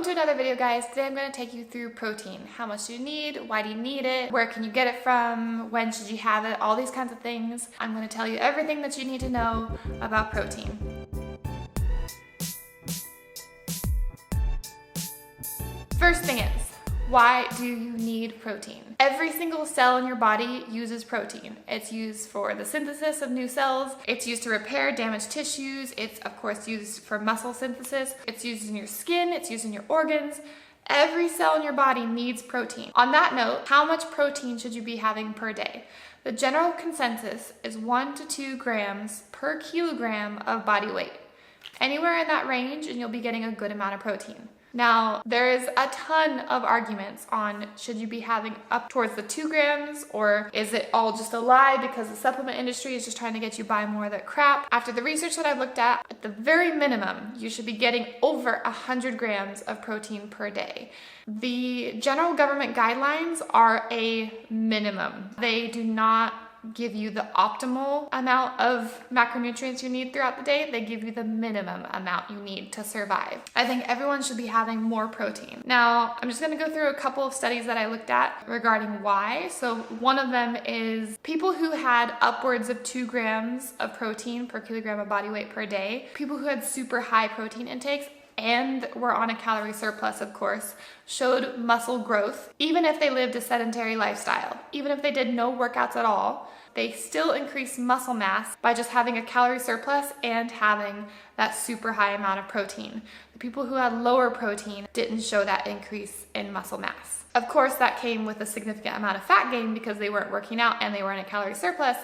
to another video, guys. Today I'm going to take you through protein. How much do you need? Why do you need it? Where can you get it from? When should you have it? All these kinds of things. I'm going to tell you everything that you need to know about protein. First thing is, why do you need protein? Every single cell in your body uses protein. It's used for the synthesis of new cells. It's used to repair damaged tissues. It's of course used for muscle synthesis. It's used in your skin. It's used in your organs. Every cell in your body needs protein. On that note, how much protein should you be having per day? The general consensus is 1 to 2 grams per kilogram of body weight. Anywhere in that range and you'll be getting a good amount of protein. Now, there's a ton of arguments on should you be having up towards the 2 grams, or is it all just a lie because the supplement industry is just trying to get you buy more of that crap? After the research that I looked at the very minimum, you should be getting over 100 grams of protein per day. The general government guidelines are a minimum. They do not give you the optimal amount of macronutrients you need throughout the day. They give you the minimum amount you need to survive. I think everyone should be having more protein. Now, I'm just going to go through a couple of studies that I looked at regarding why. So one of them is people who had upwards of 2 grams of protein per kilogram of body weight per day, people who had super high protein intakes and were on a calorie surplus, of course, showed muscle growth, even if they lived a sedentary lifestyle. Even if they did no workouts at all, they still increased muscle mass by just having a calorie surplus and having that super high amount of protein. The people who had lower protein didn't show that increase in muscle mass. Of course, that came with a significant amount of fat gain because they weren't working out and they were in a calorie surplus,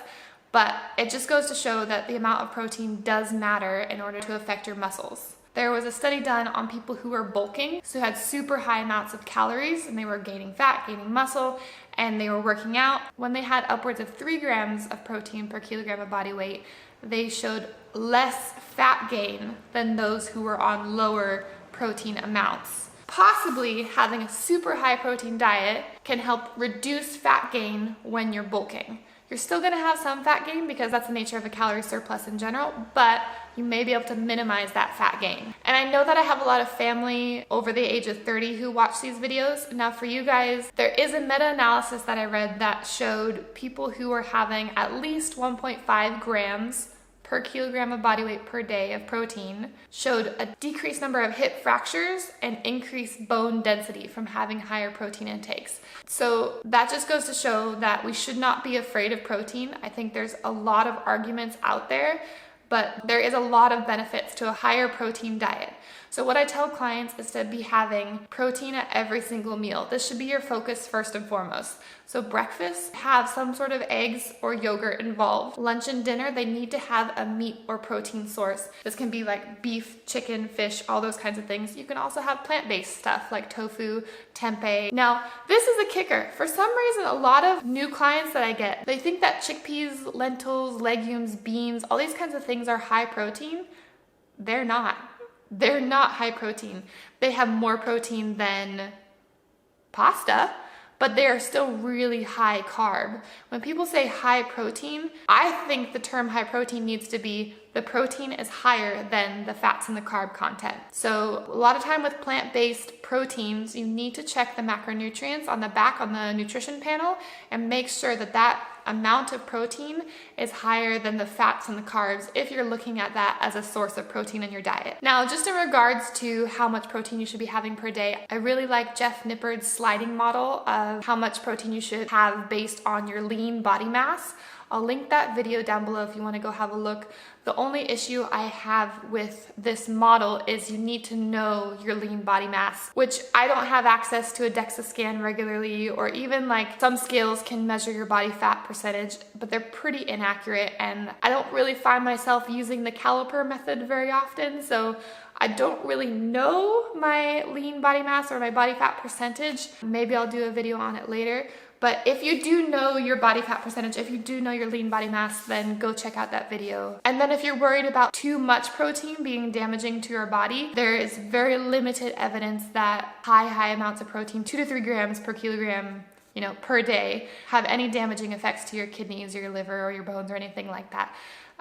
but it just goes to show that the amount of protein does matter in order to affect your muscles. There was a study done on people who were bulking, so had super high amounts of calories, and they were gaining fat, gaining muscle, and they were working out. When they had upwards of 3 grams of protein per kilogram of body weight, they showed less fat gain than those who were on lower protein amounts. Possibly having a super high protein diet can help reduce fat gain when you're bulking. You're still gonna have some fat gain because that's the nature of a calorie surplus in general, but you may be able to minimize that fat gain. And I know that I have a lot of family over the age of 30 who watch these videos. Now for you guys, there is a meta-analysis that I read that showed people who are having at least 1.5 grams per kilogram of body weight per day of protein showed a decreased number of hip fractures and increased bone density from having higher protein intakes. So that just goes to show that we should not be afraid of protein. I think there's a lot of arguments out there, but there is a lot of benefits to a higher protein diet. So what I tell clients is to be having protein at every single meal. This should be your focus first and foremost. So breakfast, have some sort of eggs or yogurt involved. Lunch and dinner, they need to have a meat or protein source. This can be like beef, chicken, fish, all those kinds of things. You can also have plant-based stuff like tofu, tempeh. Now, this is a kicker. For some reason, a lot of new clients that I get, they think that chickpeas, lentils, legumes, beans, all these kinds of things are high protein. They're not. They're not high protein. They have more protein than pasta, but they are still really high carb. When people say high protein, I think the term high protein needs to be the protein is higher than the fats and the carb content. So a lot of time with plant-based proteins, you need to check the macronutrients on the back on the nutrition panel and make sure that that amount of protein is higher than the fats and the carbs if you're looking at that as a source of protein in your diet. Now, just in regards to how much protein you should be having per day, I really like Jeff Nippards' sliding model of how much protein you should have based on your lean body mass. I'll link that video down below if you want to go have a look. The only issue I have with this model is you need to know your lean body mass, which I don't have access to a DEXA scan regularly, or even like some scales can measure your body fat percentage, but they're pretty inaccurate, and I don't really find myself using the caliper method very often, so I don't really know my lean body mass or my body fat percentage. Maybe I'll do a video on it later. But if you do know your body fat percentage, if you do know your lean body mass, then go check out that video. And then if you're worried about too much protein being damaging to your body, there is very limited evidence that high amounts of protein, 2 to 3 grams per kilogram, per day, have any damaging effects to your kidneys or your liver or your bones or anything like that.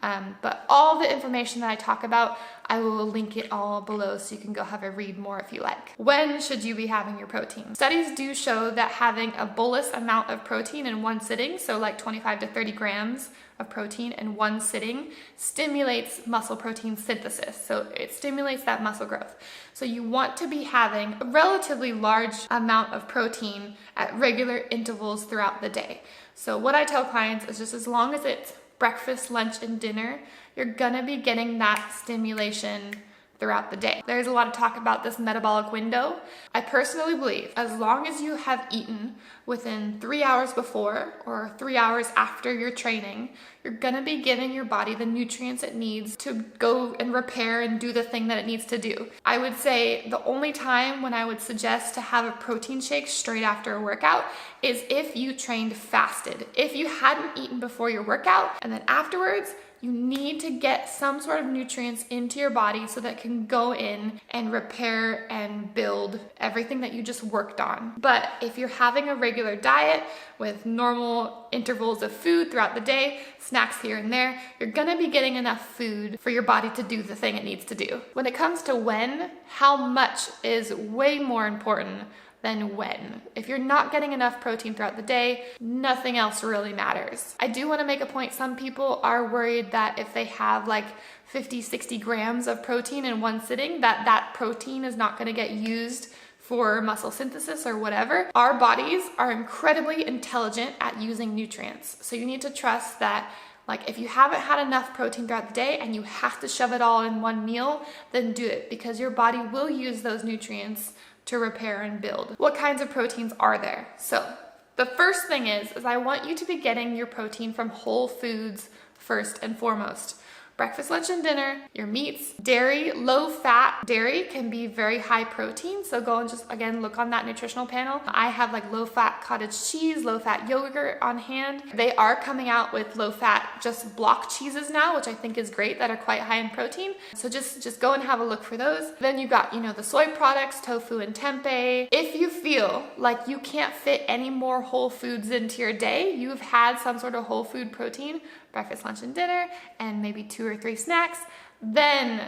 But all the information that I talk about, I will link it all below so you can go have a read more if you like. When should you be having your protein? Studies do show that having a bolus amount of protein in one sitting, so like 25 to 30 grams of protein in one sitting, stimulates muscle protein synthesis. So it stimulates that muscle growth. So you want to be having a relatively large amount of protein at regular intervals throughout the day. So what I tell clients is just as long as it's breakfast, lunch, and dinner, you're gonna be getting that stimulation throughout the day. There's a lot of talk about this metabolic window. I personally believe as long as you have eaten within 3 hours before or 3 hours after your training, you're gonna be giving your body the nutrients it needs to go and repair and do the thing that it needs to do. I would say the only time when I would suggest to have a protein shake straight after a workout is if you trained fasted. If you hadn't eaten before your workout and then afterwards, you need to get some sort of nutrients into your body so that it can go in and repair and build everything that you just worked on. But if you're having a regular diet with normal intervals of food throughout the day, snacks here and there, you're gonna be getting enough food for your body to do the thing it needs to do. When it comes to when, how much is way more important than when. If you're not getting enough protein throughout the day, nothing else really matters. I do want to make a point. Some people are worried that if they have like 50, 60 grams of protein in one sitting, that protein is not going to get used for muscle synthesis or whatever. Our bodies are incredibly intelligent at using nutrients. So you need to trust that like if you haven't had enough protein throughout the day and you have to shove it all in one meal, then do it because your body will use those nutrients to repair and build. What kinds of proteins are there? So the first thing is I want you to be getting your protein from whole foods first and foremost. Breakfast, lunch, and dinner, your meats, dairy, low-fat dairy can be very high protein. So go and just, again, look on that nutritional panel. I have like low-fat cottage cheese, low-fat yogurt on hand. They are coming out with low-fat just block cheeses now, which I think is great, that are quite high in protein. So just go and have a look for those. Then you've got, the soy products, tofu and tempeh. If you feel like you can't fit any more whole foods into your day, you've had some sort of whole food protein, breakfast, lunch, and dinner, and maybe 2 or 3 snacks, then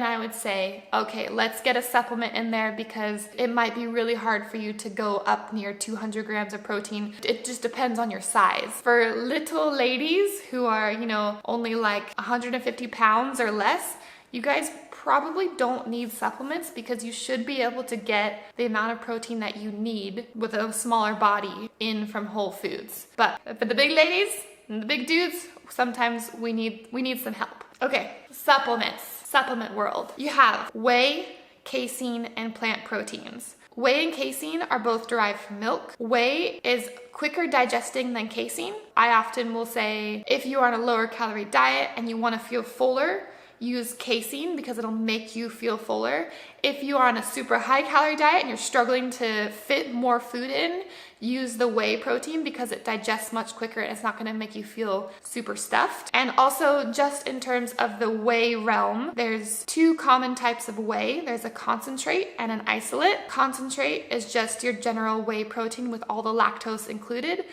I would say, okay, let's get a supplement in there because it might be really hard for you to go up near 200 grams of protein. It just depends on your size. For little ladies who are, only like 150 pounds or less, you guys probably don't need supplements because you should be able to get the amount of protein that you need with a smaller body in from whole foods. But for the big ladies and the big dudes, sometimes we need some help. Okay, supplements, supplement world. You have whey, casein, and plant proteins. Whey and casein are both derived from milk. Whey is quicker digesting than casein. I often will say if you are on a lower calorie diet and you want to feel fuller, use casein because it'll make you feel fuller. If you are on a super high calorie diet and you're struggling to fit more food in, use the whey protein because it digests much quicker and it's not going to make you feel super stuffed. And also just in terms of the whey realm, there's 2 common types of whey. There's a concentrate and an isolate. Concentrate is just your general whey protein with all the lactose included.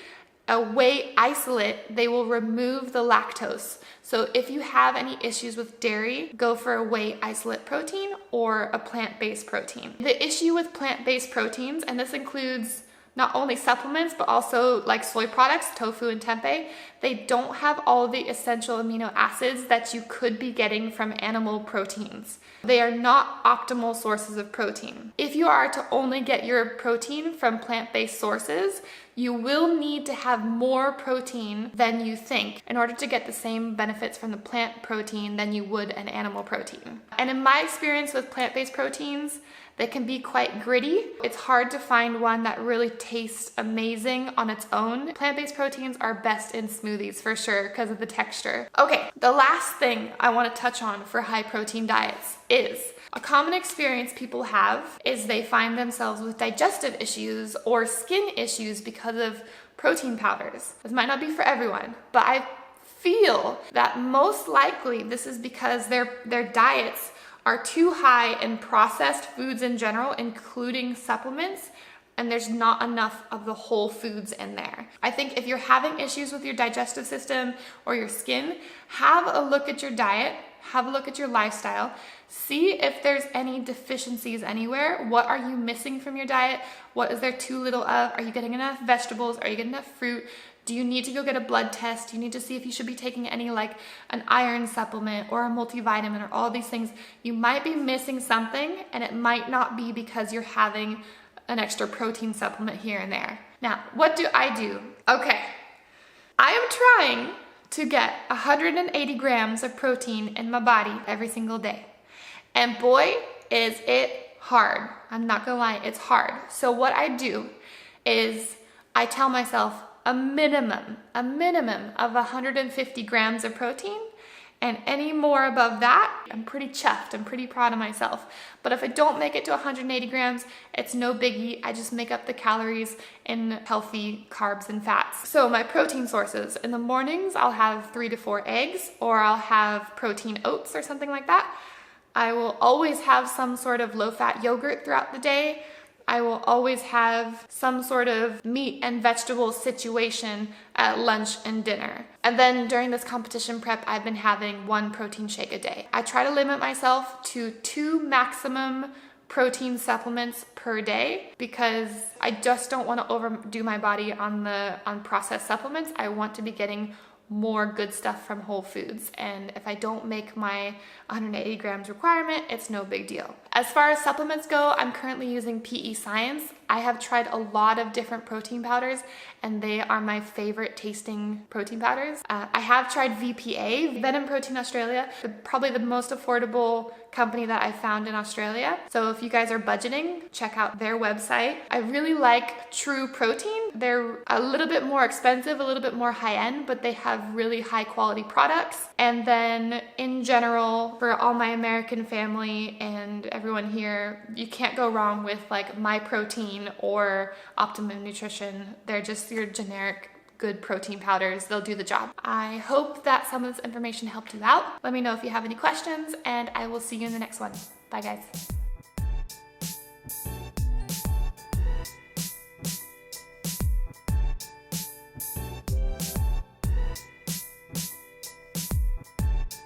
A whey isolate, they will remove the lactose. So if you have any issues with dairy, go for a whey isolate protein or a plant-based protein. The issue with plant-based proteins, and this includes not only supplements, but also like soy products, tofu and tempeh, they don't have all the essential amino acids that you could be getting from animal proteins. They are not optimal sources of protein. If you are to only get your protein from plant-based sources, you will need to have more protein than you think in order to get the same benefits from the plant protein than you would an animal protein. And in my experience with plant-based proteins, they can be quite gritty. It's hard to find one that really tastes amazing on its own. Plant-based proteins are best in smoothies for sure because of the texture. Okay, the last thing I want to touch on for high protein diets is a common experience people have is they find themselves with digestive issues or skin issues because of protein powders. This might not be for everyone, but I feel that most likely this is because their diets are too high in processed foods in general, including supplements, and there's not enough of the whole foods in there. I think if you're having issues with your digestive system or your skin, have a look at your diet, have a look at your lifestyle, see if there's any deficiencies anywhere. What are you missing from your diet? What is there too little of? Are you getting enough vegetables? Are you getting enough fruit? Do you need to go get a blood test? Do you need to see if you should be taking any like an iron supplement or a multivitamin or all these things? You might be missing something, and it might not be because you're having an extra protein supplement here and there. Now, what do I do? Okay, I am trying to get 180 grams of protein in my body every single day. And boy, is it hard. I'm not gonna lie, it's hard. So what I do is I tell myself a minimum of 150 grams of protein, and any more above that, I'm pretty chuffed, I'm pretty proud of myself. But if I don't make it to 180 grams, it's no biggie. I just make up the calories in healthy carbs and fats. So my protein sources, in the mornings, I'll have 3 to 4 eggs, or I'll have protein oats or something like that. I will always have some sort of low-fat yogurt throughout the day. I will always have some sort of meat and vegetable situation at lunch and dinner. And then during this competition prep, I've been having 1 protein shake a day. I try to limit myself to 2 maximum protein supplements per day because I just don't want to overdo my body on processed supplements. I want to be getting more good stuff from whole foods, and if I don't make my 180 grams requirement, it's no big deal. As far as supplements go, I'm currently using PE Science. I have tried a lot of different protein powders, and they are my favorite tasting protein powders. I have tried VPA, Venom Protein Australia, probably the most affordable company that I found in Australia. So if you guys are budgeting, check out their website. I really like True Protein. They're a little bit more expensive, a little bit more high end, but they have really high quality products. And then in general, for all my American family and everyone here, you can't go wrong with like My Protein or Optimum Nutrition. They're just your generic good protein powders. They'll do the job. I hope that some of this information helped you out. Let me know if you have any questions, and I will see you in the next one. Bye guys.